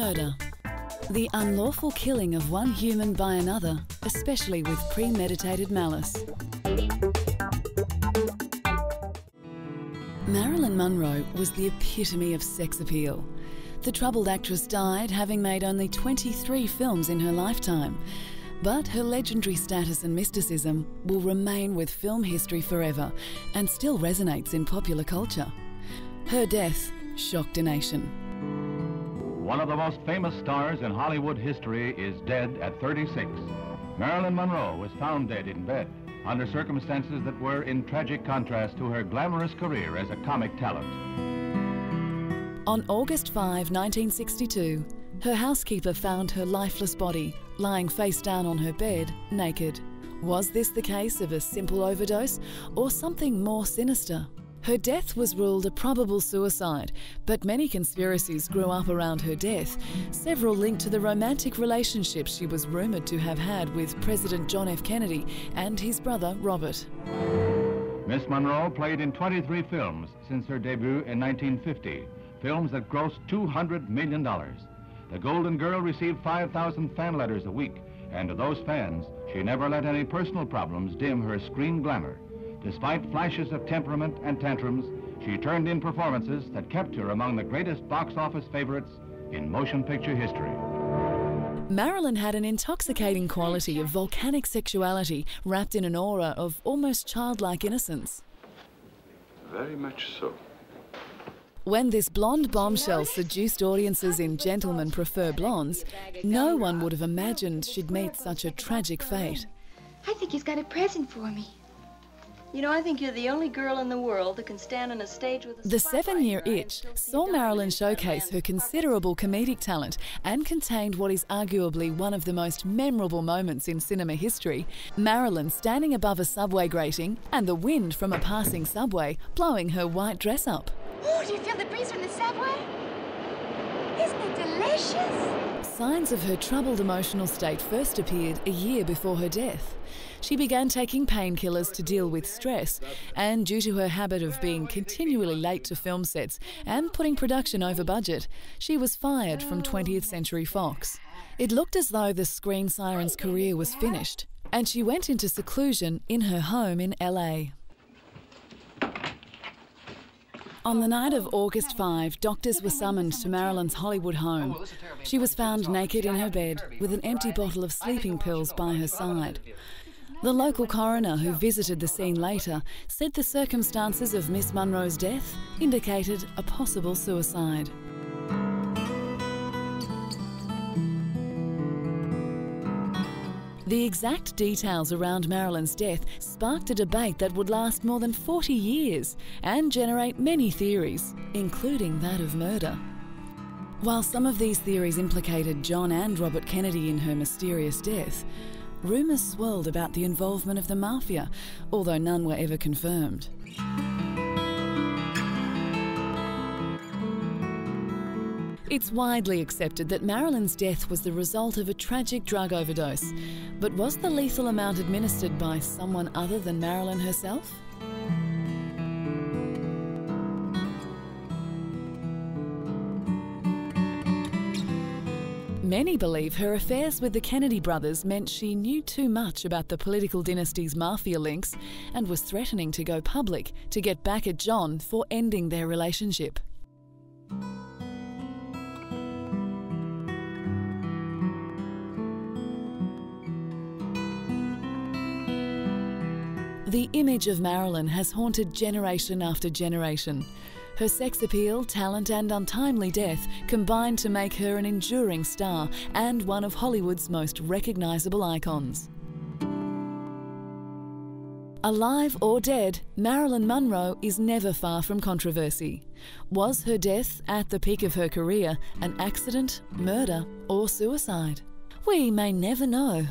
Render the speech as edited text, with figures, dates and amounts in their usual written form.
Murder. The unlawful killing of one human by another, especially with premeditated malice. Marilyn Monroe was the epitome of sex appeal. The troubled actress died having made only 23 films in her lifetime, but her legendary status and mysticism will remain with film history forever and still resonates in popular culture. Her death shocked a nation. One of the most famous stars in Hollywood history is dead at 36. Marilyn Monroe was found dead in bed under circumstances that were in tragic contrast to her glamorous career as a comic talent. On August 5, 1962, her housekeeper found her lifeless body lying face down on her bed, naked. Was this the case of a simple overdose or something more sinister? Her death was ruled a probable suicide, but many conspiracies grew up around her death, several linked to the romantic relationship she was rumoured to have had with President John F. Kennedy and his brother Robert. Miss Monroe played in 23 films since her debut in 1950, films that grossed $200 million. The Golden Girl received 5,000 fan letters a week, and to those fans, she never let any personal problems dim her screen glamour. Despite flashes of temperament and tantrums, she turned in performances that kept her among the greatest box office favorites in motion picture history. Marilyn had an intoxicating quality of volcanic sexuality wrapped in an aura of almost childlike innocence. Very much so. When this blonde bombshell seduced audiences in Gentlemen Prefer Blondes, no one would have imagined she'd meet such a tragic fate. I think he's got a present for me. You know, I think you're the only girl in the world that can stand on a stage with a The 7-year itch saw Marilyn showcase her considerable comedic talent and contained what is arguably one of the most memorable moments in cinema history. Marilyn standing above a subway grating and the wind from a passing subway blowing her white dress up. Oh, do you feel the breeze from the subway? Isn't it delicious? Signs of her troubled emotional state first appeared a year before her death. She began taking painkillers to deal with stress, and due to her habit of being continually late to film sets and putting production over budget, she was fired from 20th Century Fox. It looked as though the screen siren's career was finished, and she went into seclusion in her home in LA. On the night of August 5, doctors were summoned to Marilyn's Hollywood home. She was found naked in her bed with an empty bottle of sleeping pills by her side. The local coroner who visited the scene later said the circumstances of Miss Monroe's death indicated a possible suicide. The exact details around Marilyn's death sparked a debate that would last more than 40 years and generate many theories, including that of murder. While some of these theories implicated John and Robert Kennedy in her mysterious death, rumours swirled about the involvement of the mafia, although none were ever confirmed. It's widely accepted that Marilyn's death was the result of a tragic drug overdose, but was the lethal amount administered by someone other than Marilyn herself? Many believe her affairs with the Kennedy brothers meant she knew too much about the political dynasty's mafia links and was threatening to go public to get back at John for ending their relationship. The image of Marilyn has haunted generation after generation. Her sex appeal, talent and untimely death combined to make her an enduring star and one of Hollywood's most recognisable icons. Alive or dead, Marilyn Monroe is never far from controversy. Was her death, at the peak of her career, an accident, murder or suicide? We may never know.